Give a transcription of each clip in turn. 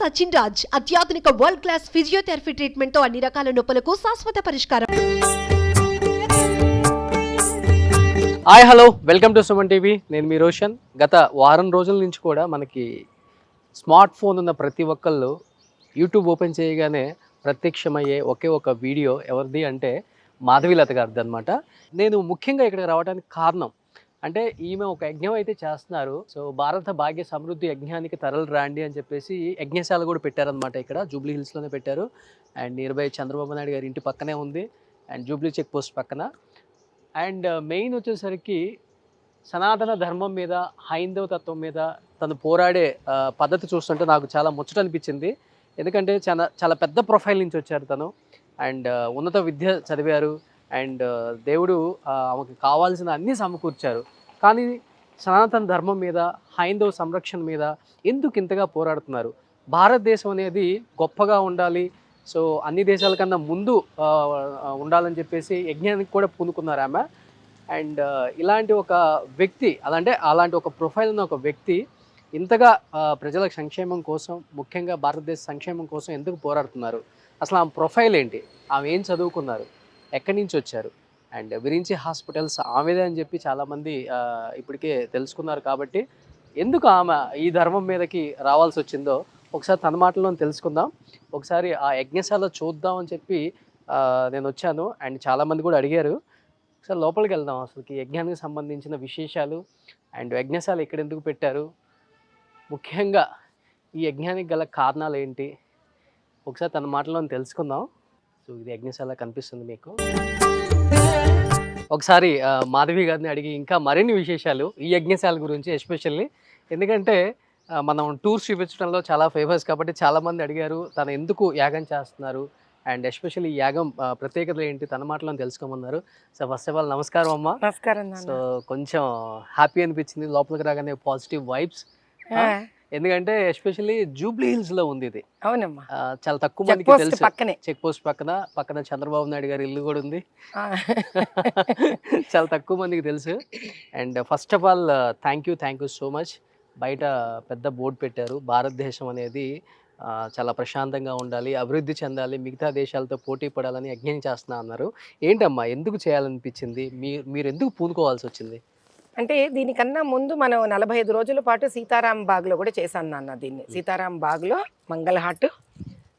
సచిన్ రాజ్ అత్యాధునిక world class physiotherapy treatment తో అన్ని రకాల నొప్పులకు శాశ్వత పరిష్కారం. Hi hello welcome to Suman TV. నేను మీ రోషన్. గత వారం రోజుల నుంచి కూడా మనకి స్మార్ట్ ఫోన్ ఉన్న ప్రతి ఒక్కళ్ళు యూట్యూబ్ ఓపెన్ చేయగానే ప్రత్యక్షమయ్యే ఒకే ఒక వీడియో ఎవరిది అంటే మాధవీలత గారిది అనమాట. నేను ముఖ్యంగా ఇక్కడికి రావడానికి కారణం అంటే ఈమె ఒక యజ్ఞం అయితే చేస్తున్నారు. సో భారత భాగ్య సమృద్ధి యజ్ఞానికి తరలి రాండి అని చెప్పేసి యజ్ఞశాల కూడా పెట్టారనమాట. ఇక్కడ జూబ్లీ హిల్స్లోనే పెట్టారు. And near by Chandrababu Naidu గారి ఇంటి పక్కనే ఉంది, అండ్ జూబ్లీ చెక్ పోస్ట్ పక్కన. అండ్ మెయిన్ వచ్చేసరికి సనాతన ధర్మం మీద, హైందవ తత్వం మీద తను పోరాడే పద్ధతి చూస్తుంటే నాకు చాలా ముచ్చట అనిపించింది. ఎందుకంటే చాలా పెద్ద ప్రొఫైల్ నుంచి వచ్చారు తను. అండ్ ఉన్నత విద్య చదివారు. అండ్ దేవుడు ఆమెకు కావాల్సిన అన్నీ సమకూర్చారు. కానీ సనాతన ధర్మం మీద, హైందవ సంరక్షణ మీద ఎందుకు ఇంతగా పోరాడుతున్నారు? భారతదేశం అనేది గొప్పగా ఉండాలి, సో అన్ని దేశాల కన్నా ముందు ఉండాలని చెప్పేసి యజ్ఞానికి కూడా పూనుకున్నారు ఆమె. అండ్ ఇలాంటి ఒక వ్యక్తి, అలాంటి ఒక ప్రొఫైల్ ఉన్న ఒక వ్యక్తి ఇంతగా ప్రజల సంక్షేమం కోసం, ముఖ్యంగా భారతదేశ సంక్షేమం కోసం ఎందుకు పోరాడుతున్నారు? అసలు ఆమె ప్రొఫైల్ ఏంటి? ఆమె ఏం చదువుకున్నారు? ఎక్కడి నుంచి వచ్చారు? అండ్ విరించి హాస్పిటల్స్ ఆమెదే అని చెప్పి చాలామంది ఇప్పటికే తెలుసుకున్నారు. కాబట్టి ఎందుకు ఆమె ఈ ధర్మం మీదకి రావాల్సి వచ్చిందో ఒకసారి తన మాటల్లో తెలుసుకుందాం. ఒకసారి ఆ యజ్ఞశాల చూద్దాం అని చెప్పి నేను వచ్చాను. అండ్ చాలామంది కూడా అడిగారు. ఒకసారి లోపలికి వెళ్దాం. అసలుకి యజ్ఞానికి సంబంధించిన విశేషాలు, అండ్ యజ్ఞశాల ఇక్కడ ఎందుకు పెట్టారు, ముఖ్యంగా ఈ యజ్ఞానికి గల కారణాలు ఏంటి, ఒకసారి తన మాటల్లో తెలుసుకుందాం. సో ఇది యజ్ఞశాల కనిపిస్తుంది మీకు. ఒకసారి మాధవి గారిని అడిగి ఇంకా మరిన్ని విశేషాలు ఈ యజ్ఞశాల గురించి, ఎస్పెషల్లీ ఎందుకంటే మనం టూర్స్ చూపించడంలో చాలా ఫేమస్ కాబట్టి చాలామంది అడిగారు తను ఎందుకు యాగం చేస్తున్నారు, అండ్ ఎస్పెషల్లీ ఈ యాగం ప్రత్యేకతలు ఏంటి, తన మాటలో తెలుసుకోమన్నారు. సో ఫస్ట్ ఆఫ్ ఆల్ నమస్కారం అమ్మా. నమస్కారం. సో కొంచెం హ్యాపీ అనిపించింది లోపలికి రాగానే, పాజిటివ్ వైబ్స్. ఎందుకంటే ఎస్పెషల్లీ జూబ్లీ హిల్స్ లో ఉంది ఇది. అవునమ్మా, చాలా తక్కువ మందికి తెలుసు. చెక్ పోస్ట్ పక్కన చంద్రబాబు నాయుడు గారి ఇల్లు కూడా ఉంది. చాలా తక్కువ మందికి తెలుసు. And first of all thank you so much. బయట పెద్ద బోర్డు పెట్టారు, భారతదేశం అనేది చాలా ప్రశాంతంగా ఉండాలి, అభివృద్ధి చెందాలి, మిగతా దేశాలతో పోటీ పడాలని యజ్ఞం చేస్తున్నా అన్నారు. ఏంటమ్మా, ఎందుకు చేయాలనిపించింది? మీరు ఎందుకు పూనుకోవాల్సి వచ్చింది? అంటే దీనికన్నా ముందు మనం 45 రోజుల పాటు సీతారాం బాగ్లో కూడా చేశాను నాన్న. దీన్ని సీతారాం బాగ్లో మంగళహాట్,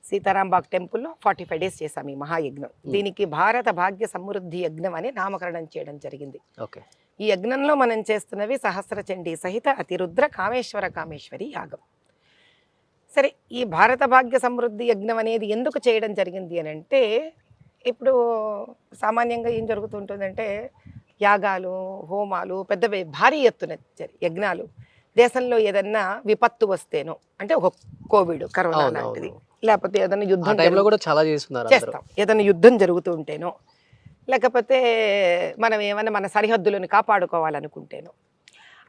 సీతారాం బాగ్ టెంపుల్లో 45 days చేశాం ఈ మహాయజ్ఞం. దీనికి భారత భాగ్య సమృద్ధి యజ్ఞం అని నామకరణం చేయడం జరిగింది. ఓకే. ఈ యజ్ఞంలో మనం చేస్తున్నవి సహస్రచండీ సహిత అతిరుద్ర కామేశ్వరి యాగం. సరే, ఈ భారత భాగ్య సమృద్ధి యజ్ఞం అనేది ఎందుకు చేయడం జరిగింది అని అంటే, ఇప్పుడు సామాన్యంగా ఏం జరుగుతుంటుందంటే యాగాలు, హోమాలు, పెద్ద భారీ ఎత్తున యజ్ఞాలు దేశంలో ఏదన్నా విపత్తు వస్తేనో, అంటే ఒక కోవిడ్, కరోనా లాంటిది, లేకపోతే ఏదైనా యుద్ధం చేస్తాం, ఏదైనా యుద్ధం జరుగుతూ ఉంటేనో, లేకపోతే మనం ఏమైనా మన సరిహద్దులను కాపాడుకోవాలనుకుంటేనో,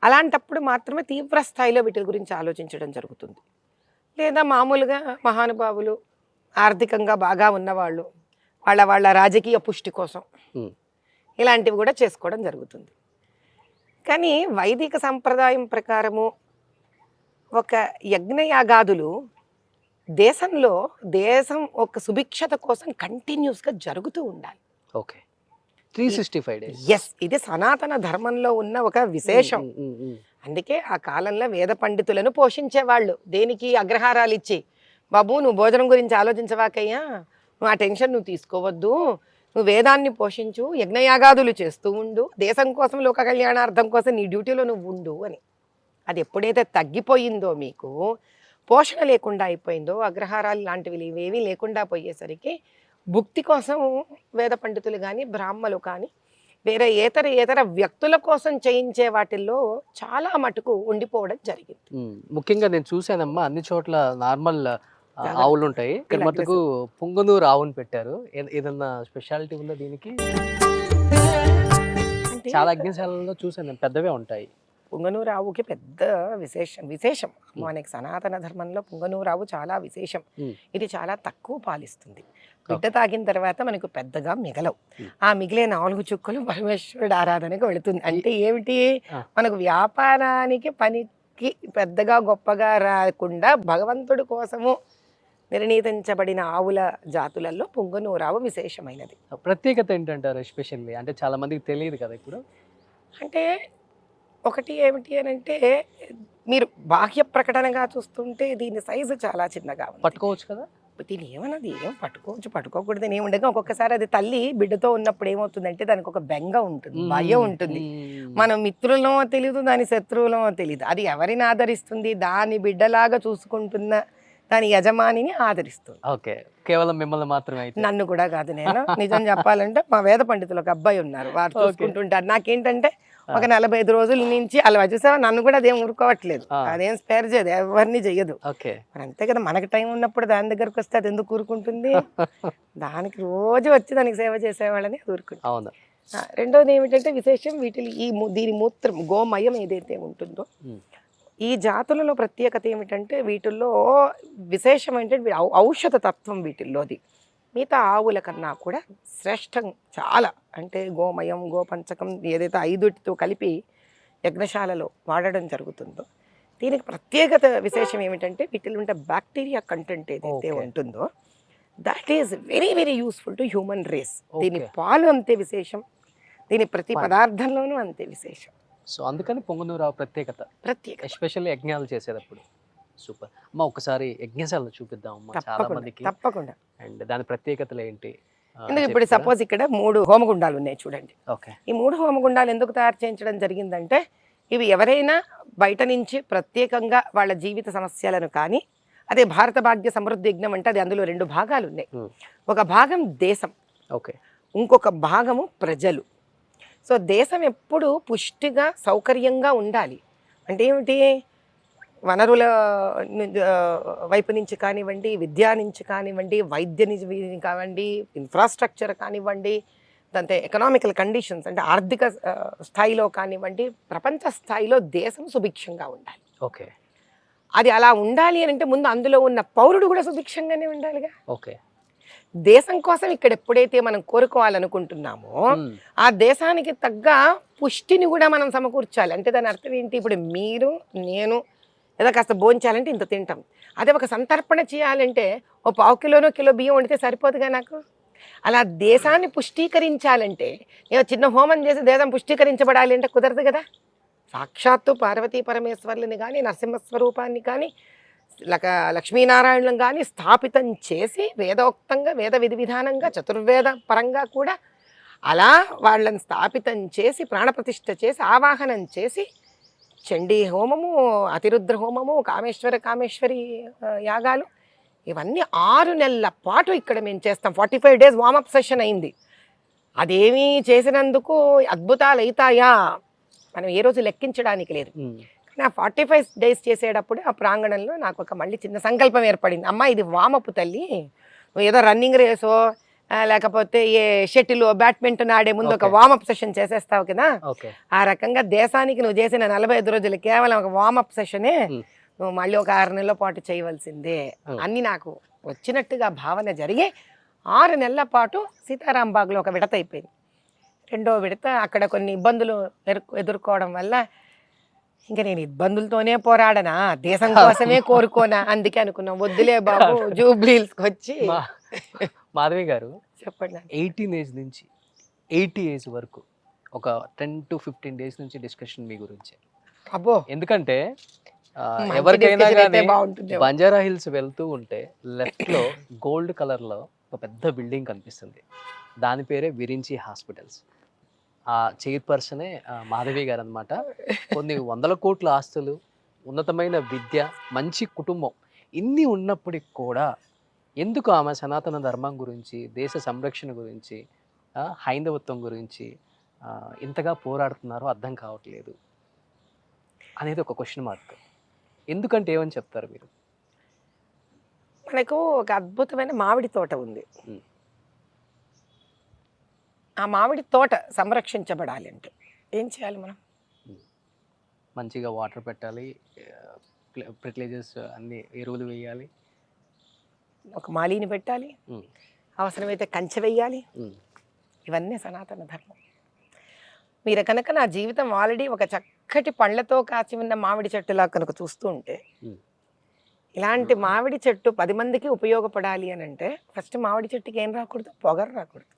అలాంటప్పుడు మాత్రమే తీవ్ర స్థాయిలో వీటి గురించి ఆలోచించడం జరుగుతుంది. లేదా మామూలుగా మహానుభావులు, ఆర్థికంగా బాగా ఉన్నవాళ్ళు వాళ్ళ రాజకీయ పుష్టి కోసం ఇలాంటివి కూడా చేసుకోవడం జరుగుతుంది. కానీ వైదిక సంప్రదాయం ప్రకారము ఒక యజ్ఞయాగాదులు దేశం ఒక సుభిక్షత కోసం కంటిన్యూస్గా జరుగుతూ ఉండాలి. ఓకే. 365 days. ఎస్, ఇది సనాతన ధర్మంలో ఉన్న ఒక విశేషం. అందుకే ఆ కాలంలో వేద పండితులను పోషించేవాళ్ళు. దేనికి? అగ్రహారాలు ఇచ్చి, బాబు నువ్వు భోజనం గురించి ఆలోచించవాకయ్యా, నువ్వు ఆ టెన్షన్ నువ్వు తీసుకోవద్దు, నువ్వు వేదాన్ని పోషించు, యజ్ఞయాగాదులు చేస్తూ ఉండు, దేశం కోసం, లోక కళ్యాణార్థం కోసం నీ డ్యూటీలో నువ్వు ఉండు అని. అది ఎప్పుడైతే తగ్గిపోయిందో, మీకు పోషణ లేకుండా అయిపోయిందో, అగ్రహారాలు లాంటివి ఇవేమీ లేకుండా పోయేసరికి భుక్తి కోసం వేద పండితులు కానీ, బ్రాహ్మలు కానీ, వేరే ఏతర వ్యక్తుల కోసం చేయించే వాటిల్లో చాలా మటుకు ఉండిపోవడం జరిగింది. ముఖ్యంగా నేను చూశానమ్మా, అన్ని చోట్ల నార్మల్ ఆవులు ఉంటాయి, ఇక్కడ మటుకు పుంగనూరు ఆవును పెట్టారు. ఏదన్నా స్పెషాలిటీ ఉందా దీనికి? చాలా యజ్ఞశాలలో చూసాను, పెద్దవే ఉంటాయి. పుంగనూరు ఆవుకి పెద్ద విశేషం మనకి సనాతన ధర్మంలో పుంగనూరు ఆవు చాలా విశేషం. ఇది చాలా తక్కువ పాలిస్తుంది. బిడ్డ తాగిన తర్వాత మనకు పెద్దగా మిగలవు. ఆ మిగిలే 4 చుక్కలు పరమేశ్వరుడు ఆరాధనకు వెళుతుంది. అంటే ఏమిటి, మనకు వ్యాపారానికి మనకి పెద్దగా గొప్పగా రాకుండా భగవంతుడి కోసము నిర్ణీతించబడిన ఆవుల జాతులలో పుంగనూరావు విశేషమైనది. ప్రత్యేకత ఏంటంటారు ఎస్పెషల్లీ? అంటే చాలా మందికి తెలియదు కదా ఇప్పుడు. అంటే ఒకటి ఏమిటి అని అంటే, మీరు బాహ్య ప్రకటనగా చూస్తుంటే దీని సైజు చాలా చిన్నగా ఉంది. పట్టుకోవచ్చు కదా? దీని ఏమన్నది ఏం పట్టుకోవచ్చు పట్టుకోకూడదని ఏమి ఉండగా, ఒక్కొక్కసారి అది తల్లి బిడ్డతో ఉన్నప్పుడు ఏమవుతుందంటే దానికి ఒక బెంగ ఉంటుంది, భయం ఉంటుంది. మన మిత్రులనో తెలీదు, దాని శత్రువులనో తెలీదు. అది ఎవరిని ఆదరిస్తుంది? దాని బిడ్డలాగా చూసుకుంటున్న దాని యజమానిని ఆదరిస్తుంది. ఓకే, కేవలం మిమ్మల్ని మాత్రమే అయితే? నన్ను కూడా కాదు. నేను నిజం చెప్పాలంటే మా వేద పండితులు ఒక అబ్బాయి ఉన్నారు, వారు చూసుకుంటుంటారు. నాకేంటంటే ఒక 45 రోజుల నుంచి అలా చూసావా, నన్ను కూడా అదేం ఊరుకోవట్లేదు, అదేం స్పేర్ చేయదు, ఎవరిని చెయ్యదు. మరి అంతే కదా, మనకి టైం ఉన్నప్పుడు దాని దగ్గరకు వస్తే అది ఎందుకు ఊరుకుంటుంది? దానికి రోజు వచ్చి దానికి సేవ చేసేవాళ్ళని ఊరుకుంటుంది. రెండోది ఏమిటంటే విశేషం, వీటిని దీని మూత్రం గోమయం ఏదైతే ఉంటుందో, ఈ జాతులలో ప్రత్యేకత ఏమిటంటే వీటిల్లో విశేషం ఏంటంటే ఔషధ తత్వం వీటిల్లోది మిగతా ఆవుల కన్నా కూడా శ్రేష్టం చాలా. అంటే గోమయం, గోపంచకం ఏదైతే 5టితో కలిపి యజ్ఞశాలలో వాడడం జరుగుతుందో, దీనికి ప్రత్యేకత విశేషం ఏమిటంటే వీటిలో ఉండే బ్యాక్టీరియా కంటెంట్ ఏదైతే ఉంటుందో that is very very useful to human race. దీని పాలు అంతే విశేషం, దీని ప్రతి పదార్థంలోనూ అంతే విశేషం. సో అందుకని పొంగనూరావు ప్రత్యేకత, ఎస్పెషల్లీ యజ్ఞాలు చేసేటప్పుడు. సూపర్ అమ్మ, ఒకసారి యజ్ఞశాలను చూపిద్దాం అమ్మా చాలా మందికి. తప్పకుండా. అండ్ దాని ప్రత్యేకతలు ఏంటి? ఎందుకు ఇప్పుడు సపోజ్ ఇక్కడ 3 హోమగుండాలు ఉన్నాయి చూడండి. ఓకే, ఈ 3 హోమగుండాలు ఎందుకు తయారు చేయించడం జరిగిందంటే, ఇవి ఎవరైనా బయట నుంచి ప్రత్యేకంగా వాళ్ళ జీవిత సమస్యలను కానీ, అదే భారత భాగ్య సమృద్ధి యజ్ఞం అంటే అది అందులో 2 భాగాలు ఉన్నాయి. ఒక భాగం దేశం, ఓకే, ఇంకొక భాగము ప్రజలు. సో దేశం ఎప్పుడు పుష్టిగా సౌకర్యంగా ఉండాలి అంటే ఏమిటి, వనరుల వైపు నుంచి కానివ్వండి, విద్యా నుంచి కానివ్వండి, వైద్య నుంచి కానివ్వండి, ఇన్ఫ్రాస్ట్రక్చర్ కానివ్వండి, దాంతో ఎకనామికల్ కండిషన్స్ అంటే ఆర్థిక స్థాయిలో కానివ్వండి, ప్రపంచ స్థాయిలో దేశం సుభిక్షంగా ఉండాలి. ఓకే, అది అలా ఉండాలి అని అంటే ముందు అందులో ఉన్న పౌరుడు కూడా సుభిక్షంగానే ఉండాలిగా. ఓకే, దేశం కోసం ఇక్కడ ఎప్పుడైతే మనం కోరుకోవాలనుకుంటున్నామో ఆ దేశానికి తగ్గ పుష్టిని కూడా మనం సమకూర్చాలి. అంటే దాని అర్థం ఏంటి, ఇప్పుడు మీరు నేను ఏదో కాస్త భోంచాలంటే ఇంత తింటాం, అదే ఒక సంతర్పణ చేయాలంటే ఓ 1/4 కిలోనో కిలో బియ్యం వండితే సరిపోదుగా నాకు. అలా దేశాన్ని పుష్టీకరించాలంటే ఏదో చిన్న హోమం చేసి దేశం పుష్టీకరించబడాలి అంటే కుదరదు కదా. సాక్షాత్తు పార్వతీ పరమేశ్వర్లని కానీ, నరసింహస్వరూపాన్ని కానీ, లక్ష్మీనారాయణులను కానీ స్థాపితం చేసి వేదోక్తంగా, వేద విధి విధానంగా, చతుర్వేద పరంగా కూడా అలా వాళ్ళని స్థాపితం చేసి ప్రాణప్రతిష్ఠ చేసి ఆవాహనం చేసి చండీ హోమము, అతిరుద్ర హోమము, కామేశ్వరి యాగాలు, ఇవన్నీ 6 నెలల పాటు ఇక్కడ మేము చేస్తాం. 45 days వార్మప్ సెషన్ అయింది. అదేమీ చేసినందుకు అద్భుతాలు అవుతాయా మనం ఏ రోజు లెక్కించడానికి లేదు. కానీ ఆ 45 days చేసేటప్పుడు ఆ ప్రాంగణంలో నాకు ఒక మళ్ళీ చిన్న సంకల్పం ఏర్పడింది. అమ్మ ఇది వామపు తల్లి, ఏదో రన్నింగ్ రేసో లేకపోతే ఏ షటిల్ బ్యాడ్మింటన్ ఆడే ముందు ఒక వార్మప్ సెషన్ చేసేస్తావు కదా, ఆ రకంగా దేశానికి నువ్వు చేసిన 45 రోజులు కేవలం ఒక వార్మప్ సెషనే నువ్వు మళ్ళీ ఒక 6 నెలల పాటు చేయవలసిందే అన్ని నాకు వచ్చినట్టుగా భావన జరిగి 6 నెలల పాటు సీతారాంబాగ్లో ఒక విడత అయిపోయింది. 2వ విడత అక్కడ కొన్ని ఇబ్బందులు ఎదుర్కోవడం వల్ల ఇంకా నేను ఇబ్బందులతోనే పోరాడనా, దేశం కోసమే కోరుకోనా, అందుకే అనుకున్నాం వద్దులే బాబు జూబ్లీహిల్స్కి వచ్చి. మాధవి గారు చెప్పండి. 18 ఏజ్ నుంచి 80 ఏజ్ వరకు ఒక 10 to 15 days నుంచి డిస్కషన్ మీ గురించి. అబ్బో, ఎందుకంటే ఎవరికైనా కానీ బంజారా హిల్స్ వెళ్తూ ఉంటే లెఫ్ట్ లో గోల్డ్ కలర్ లో ఒక పెద్ద బిల్డింగ్ కనిపిస్తుంది, దాని పేరే విరించి హాస్పిటల్స్. ఆ చైర్పర్సనే మాధవి గారు అనమాట. కొన్ని 100 కోట్ల ఆస్తులు, ఉన్నతమైన విద్య, మంచి కుటుంబం, ఇన్ని ఉన్నప్పటికి కూడా ఎందుకు ఆమె సనాతన ధర్మం గురించి, దేశ సంరక్షణ గురించి, హైందవత్వం గురించి ఇంతగా పోరాడుతున్నారో అర్థం కావట్లేదు అనేది ఒక క్వశ్చన్ మార్క్. ఎందుకంటే ఏమని చెప్తారు మీరు? మనకు ఒక అద్భుతమైన మామిడి తోట ఉంది. ఆ మామిడి తోట సంరక్షించబడాలి అంటే ఏం చేయాలి మనం? మంచిగా వాటర్ పెట్టాలి, ఫెర్టిలైజర్స్ అన్ని ఎరువులు వేయాలి, ఒక మాలీని పెట్టాలి, అవసరమైతే కంచె వేయాలి. ఇవన్నీ సనాతన ధర్మం. మీరు కనుక నా జీవితం ఆల్రెడీ ఒక చక్కటి పండ్లతో కాచి ఉన్న మామిడి చెట్టులా కనుక చూస్తూ ఉంటే, ఉమ్. ఇలాంటి మామిడి చెట్టు 10 మందికి ఉపయోగపడాలి అని అంటే ఫస్ట్ మామిడి చెట్టుకి ఏం రాకూడదు, పొగరు రాకూడదు,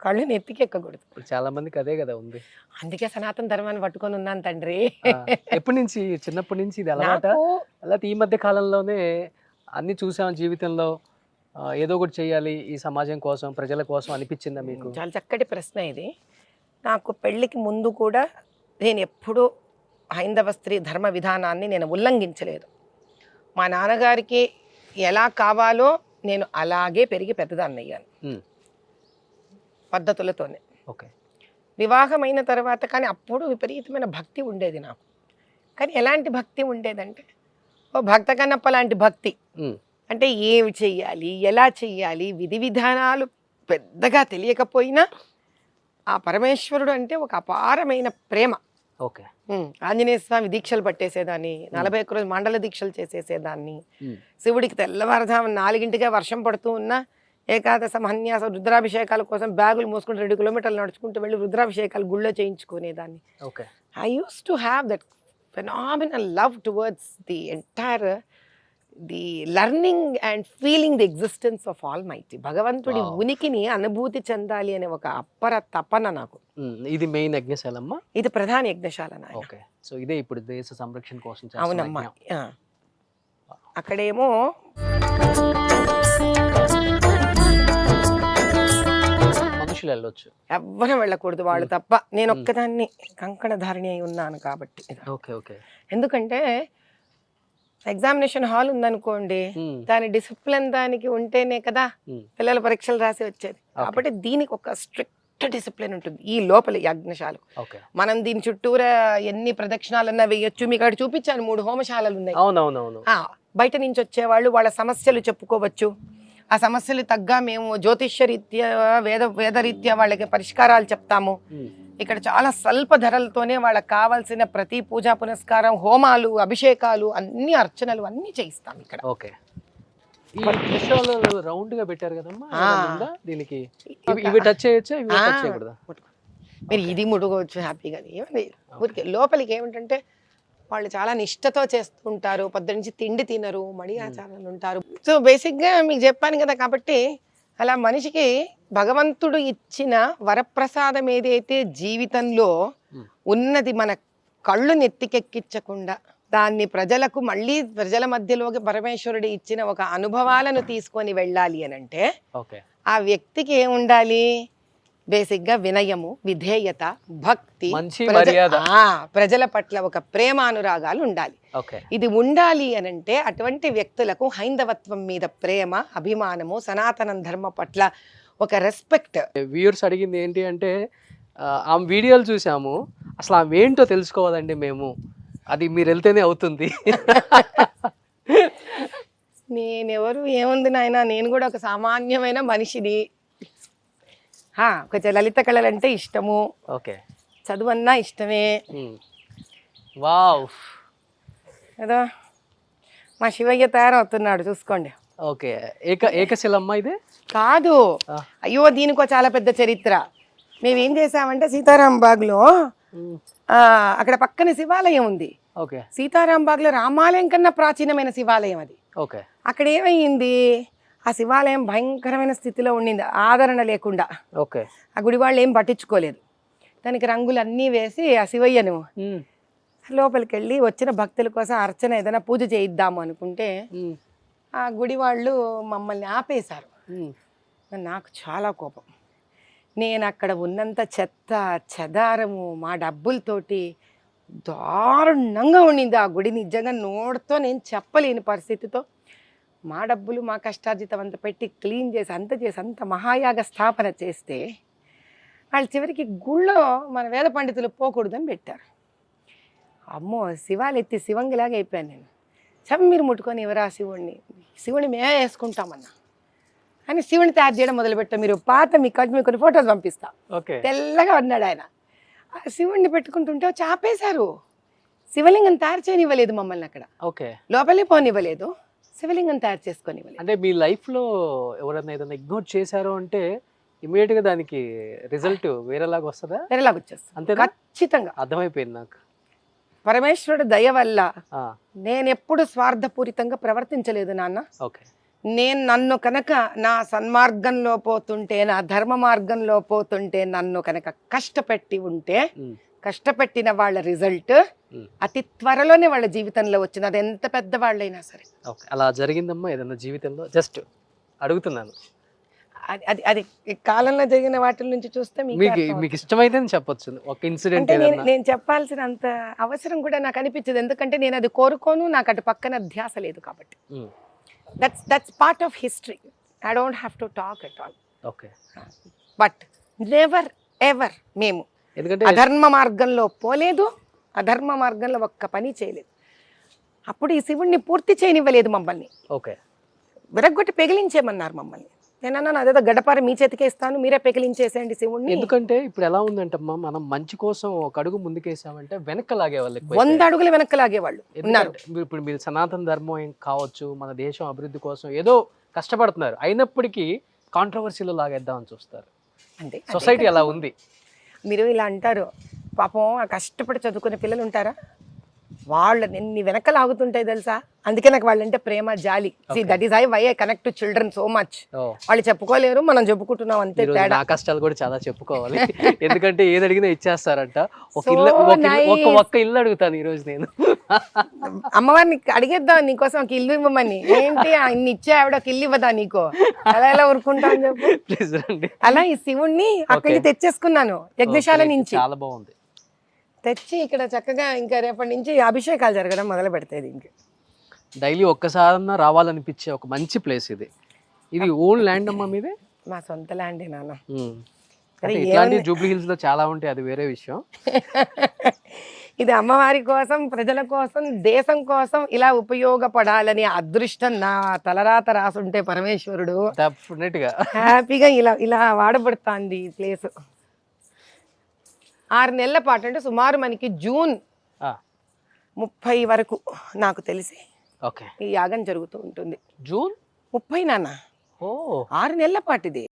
కళ్ళు నెత్తికెక్కకూడదు. ఇప్పుడు చాలా మందికి అదే కదా ఉంది. అందుకే సనాతన ధర్మాన్ని పట్టుకొని ఉన్నాను తండ్రి. ఎప్పటి నుంచి, చిన్నప్పటి నుంచి ఇది అలవాట? నాకు అలా ఈ మధ్య కాలంలోనే అన్ని చూసాం జీవితంలో, ఏదో ఒకటి చేయాలి ఈ సమాజం కోసం, ప్రజల కోసం అనిపించిందా మీకు? చాలా చక్కటి ప్రశ్న ఇది. నాకు పెళ్ళికి ముందు కూడా నేను ఎప్పుడూ హైందవ స్త్రీ ధర్మ విధానాన్ని నేను ఉల్లంఘించలేదు. మా నాన్నగారికి ఎలా కావాలో నేను అలాగే పెరిగి పెద్దదాన్ని అయ్యాను పద్ధతులతోనే. ఓకే. వివాహమైన తర్వాత కానీ అప్పుడు విపరీతమైన భక్తి ఉండేది నాకు. కానీ ఎలాంటి భక్తి ఉండేదంటే ఓ భక్త కన్నప్ప లాంటి భక్తి. అంటే ఏమి చెయ్యాలి, ఎలా చెయ్యాలి, విధి విధానాలు పెద్దగా తెలియకపోయినా ఆ పరమేశ్వరుడు అంటే ఒక అపారమైన ప్రేమ. ఓకే. ఆంజనేయ స్వామి దీక్షలు పట్టేసేదాన్ని, 41 రోజు మండల దీక్షలు చేసేసేదాన్ని. శివుడికి తెల్లవారుజామున 4 వర్షం పడుతూ ఉన్నా ఏకాదశ మహన్యాస రుద్రాభిషేకాల కోసం బ్యాగులు మోసుకుంటూ 2 కిలోమీటర్లు నడుచుకుంటూ వెళ్ళి రుద్రాభిషేకాలు గుళ్ళో చేయించుకునేదాన్ని. Okay. I use to have that phenomenal love towards the entire the learning and feeling the existence of Almighty. భగవంతుడి ఉనికిని అనుభూతి చెందాలి అనే ఒక అప్పర తపన నాకు. ఇది మెయిన్ యజ్ఞశాలమ్మా? ఇది ప్రధాన యజ్ఞశాల. ఓకే. సో ఇదే ఇప్పుడు దేశ సంరక్షణ కోసం చేస్తున్న అవునమ్మా. యజ్ఞం. అక్కడేమో మనుషులు వెళ్ళొచ్చు, ఎవ్వరూ వెళ్ళకూడదు వాళ్ళు తప్ప. నేను ఒక్కదాన్ని కంకణ ధారిణి అయి ఉన్నాను కాబట్టి. ఓకే. ఓకే. ఎందుకంటే ఎగ్జామినేషన్ హాల్ ఉందనుకోండి, దాని డిసిప్లిన్ దానికి ఉంటేనే కదా పిల్లల పరీక్షలు రాసి వచ్చేది. కాబట్టి దీనికి ఒక స్ట్రిక్ట్ డిసిప్లిన్ ఉంటుంది ఈ లోపల యజ్ఞశాల. మనం దీని చుట్టూరా ఎన్ని ప్రదక్షిణాలన్నా వేయొచ్చు. మీకు అక్కడ చూపించాను 3 హోమశాలలు ఉన్నాయి. అవునవునవును. బయట నుంచి వచ్చేవాళ్ళు వాళ్ళ సమస్యలు చెప్పుకోవచ్చు. ఆ సమస్యలు తగ్గ మేము జ్యోతిష్య రీత్యా వేదరీత్యా వాళ్ళకి పరిష్కారాలు చెప్తాము. ఇక్కడ చాలా స్వల్ప ధరలతోనే వాళ్ళకి కావాల్సిన ప్రతి పూజా పునస్కారం, హోమాలు, అభిషేకాలు, అన్ని అర్చనలు అన్ని చేయిస్తాం ఇక్కడ. ఓకే. ఈ దృశ్యాలు రౌండ్ గా పెట్టారు కదమ్మా, దీనికి ఇవి టచ్ చేయొచ్చా, ఇవి టచ్ చేయకూడదా? మీరు ఇది ముడుకోవచ్చు హ్యాపీగా. ఏమండి ఊరికే లోపలికి ఏమిటంటే వాళ్ళు చాలా నిష్టతో చేస్తుంటారు. పొద్దు నుంచి తిండి తినరు, మడి ఆచారాలు ఉంటారు. సో బేసిక్గా మీకు చెప్పాను కదా. కాబట్టి అలా మనిషికి భగవంతుడు ఇచ్చిన వరప్రసాదం ఏదైతే జీవితంలో ఉన్నది మన కళ్ళు నెత్తికెక్కించకుండా దాన్ని ప్రజలకు మళ్ళీ ప్రజల మధ్యలోకి పరమేశ్వరుడు ఇచ్చిన ఒక అనుభవాలను తీసుకొని వెళ్ళాలి అని అంటే ఆ వ్యక్తికి ఏముండాలి? బేసిక్గా వినయము, విధేయత, భక్తి, ప్రజల పట్ల ఒక ప్రేమానురాగాలు ఉండాలి. ఇది ఉండాలి అనంటే అటువంటి వ్యక్తులకు హైందవత్వం మీద ప్రేమ, అభిమానము, సనాతన ధర్మ పట్ల ఒక రెస్పెక్ట్. వ్యూయర్స్ అడిగింది ఏంటి అంటే ఆమె వీడియోలు చూసాము, అసలు ఆమె ఏంటో తెలుసుకోవాలండి మేము, అది మీరు వెళ్తేనే అవుతుంది. నేనెవరు ఏముంది నాయన, నేను కూడా ఒక సామాన్యమైన మనిషిని. కొంచెం లలిత కళలంటే ఇష్టము, చదువన్నా ఇష్టమే. వావ్ కదా మా శివయ్య తయారవుతున్నాడు చూసుకోండి. ఓకే. ఏకశిలమ్మ ఇది కాదు. అయ్యో దీనికో చాలా పెద్ద చరిత్ర. మేమేం చేసామంటే సీతారాం బాగ్లో అక్కడ పక్కన శివాలయం ఉంది. సీతారాం బాగ్లో రామాలయం కన్నా ప్రాచీనమైన శివాలయం అది. అక్కడ ఏమైంది, ఆ శివాలయం భయంకరమైన స్థితిలో ఉండింది, ఆదరణ లేకుండా. ఆ గుడి వాళ్ళు ఏం పట్టించుకోలేదు. దానికి రంగులు అన్నీ వేసి ఆ శివయ్యను లోపలికి వెళ్ళి వచ్చిన భక్తుల కోసం అర్చన ఏదైనా పూజ చేయిద్దాము అనుకుంటే ఆ గుడి వాళ్ళు మమ్మల్ని ఆపేశారు. నాకు చాలా కోపం. నేను అక్కడ ఉన్నంత చెత్త చెదారము మా డబ్బులతోటి దారుణంగా ఉండింది ఆ గుడి. నిజంగా నోటితో నేను చెప్పలేని పరిస్థితితో మా డబ్బులు మా కష్టార్జితం అంత పెట్టి క్లీన్ చేసి అంత మహాయాగ స్థాపన చేస్తే వాళ్ళు చివరికి గుళ్ళో మన వేద పండితులు పోకూడదని పెట్టారు. అమ్మో శివాలు ఎత్తి శివంగిలాగా అయిపోయాను నేను. మీరు ముట్టుకొని ఎవరా శివుడిని మేమే వేసుకుంటామన్నా అని శివుని తయారు చేయడం మొదలుపెట్టాం. మీరు పాత మీకు కొన్ని ఫోటోలు పంపిస్తా. తెల్లగా ఉన్నాడు ఆయన. ఆ శివుడిని పెట్టుకుంటుంటే వచ్చి ఆపేశారు. శివలింగం తయారు చేయనివ్వలేదు మమ్మల్ని అక్కడ. లోపలే పోనివ్వలేదు, శివలింగం తయారు చేసుకొని. అంటే మీ లైఫ్లో ఎవరైనా ఏదైనా ఇగ్నోర్ చేశారు అంటే ఇమీడియట్ గా దానికి రిజల్ట్ వేరేలాగా వస్తుందా? వేరేలాగా వచ్చేస్తుంది అంతేనా? ఖచ్చితంగా. అర్థమైపోయింది నాకు. పరమేశ్వరుడు దయ వల్ల ఆ, నేను ఎప్పుడు స్వార్థపూరితంగా ప్రవర్తించలేదు నాన్న. ఓకే. నేను నన్ను కనుక నా సన్మార్గంలో పోతుంటే, నా ధర్మ మార్గంలో పోతుంటే నన్ను కనుక కష్టపెట్టి ఉంటే, ఉమ్, కష్టపెట్టిన వాళ్ళ రిజల్ట్ ఉమ్. అతి త్వరలోనే వాళ్ళ జీవితంలో వచ్చింది. అది ఎంత పెద్ద వాళ్ళైనా సరే. ఓకే, అలా జరిగిందమ్మా ఏదన్నా జీవితంలో? జస్ట్ అడుగుతున్నాను. అది అది అది ఈ కాలంలో జరిగిన వాటి నుంచి చూస్తే మీకు మీకు అర్థమవుతుంది. మీకు ఇష్టమైతే చెప్పొచ్చు ఒక ఇన్సిడెంట్ అంటే ఏదన్నా. నేను చెప్పాల్సినంత అవసరం కూడా నాకు అనిపించదు. ఎందుకంటే నేను అది కోరుకోను, నాకు అటు పక్కన ధ్యాస లేదు కాబట్టి. Um, that's part of history. I don't have to talk at all. Okay. But never ever మేము ఎందుకంటే అధర్మ మార్గంలో పోలేదు, అధర్మ మార్గంలో ఒక్క పని చేయలేదు. అప్పుడు ఈ శివుణ్ణి పూర్తి చేయనివ్వలేదు మమ్మల్ని, ఓకే. విరగ్గొట్టి పెగిలించేయమన్నారు మమ్మల్ని. నేనన్నా అదేదో గడపార మీ చేతికే ఇస్తాను, మీరే పెగిలించేసేయండి శివుణ్ణి. ఎందుకంటే ఇప్పుడు ఎలా ఉందంటమ్మా, మనం మంచి కోసం ఒక అడుగు ముందుకేసామంటే వెనక్కి లాగే వాళ్ళు 100 అడుగులు వెనక్కి లాగేవాళ్ళు ఉన్నారు. ఇప్పుడు మీరు సనాతన ధర్మం ఏం కావచ్చు, మన దేశం అభివృద్ధి కోసం ఏదో కష్టపడుతున్నారు, అయినప్పటికీ కాంట్రవర్సీలో లాగేద్దామని చూస్తారు. అంటే సొసైటీ అలా ఉంది. మీరు ఇలా అంటారు, పాపం ఆ కష్టపడి చదువుకునే పిల్లలు ఉంటారా, వాళ్ళు ఎన్ని వెనక లాగుతుంటాయి తెలుసా. అందుకే నాకు వాళ్ళంటే ప్రేమ, జాలి. That is why I connect to children so much. ఓ, వాళ్ళు చెప్పుకోలేరు, మనం చెప్పుకుంటున్నాం అంతే ఈరోజు తేడా. నా కష్టాలు కూడా చాలా చెప్పుకోవాలి. ఎందుకంటే ఏది అడిగినా ఇచ్చేస్తారంట. ఒక So ఇల్లు nice. ఒక్క ఇల్లు అడుగుతాను ఈ రోజు నేను. అమ్మవారిని అడిగేద్దాం నీకోసం ఒక ఇల్లు ఇవ్వమని. ఏంటి ఇన్ని ఇచ్చే ఆవిడ ఒక ఇల్లు ఇవ్వదా నీకో? అలా ఎలా ఊరుకుంటావు చెప్పు. ప్లీజ్ రండి. అలా ఈ శివుణ్ణి అక్కడికి తెచ్చేసుకున్నాను యజ్ఞశాల నుంచి. చాలా బాగుంది. తెచ్చి ఇక్కడ చక్కగా ఇంకా రేపటి నుంచి అభిషేకాలు జరగడం మొదలు పెడతాయి. ఇంక డైలీ ఒక్కసారన్నా రావాలనిపించే ఒక మంచి ప్లేస్ ఇది. ఇది ఓన్ ల్యాండ్ అమ్మా మీదే? మా సొంత ల్యాండే నాన్న. అంటే ఇట్లాంటి జూబ్లీ హిల్స్ లో చాలా ఉంటాయి, అది వేరే విషయం. ఇది అమ్మవారి కోసం, ప్రజల కోసం, దేశం కోసం ఇలా ఉపయోగపడాలని అదృష్టం నా తలరాత రాసుంటే పరమేశ్వరుడు డెఫినెట్ గా హ్యాపీగా ఇలా ఇలా వాడబడుతుంది ఈ ప్లేస్. 6 నెలల పాటు, అంటే సుమారు మనకి జూన్ 30 వరకు నాకు తెలిసి ఓకే ఈ యాగం జరుగుతూ ఉంటుంది. జూన్ 30 నాన్న, ఓ 6 నెలల పాటు ఇది.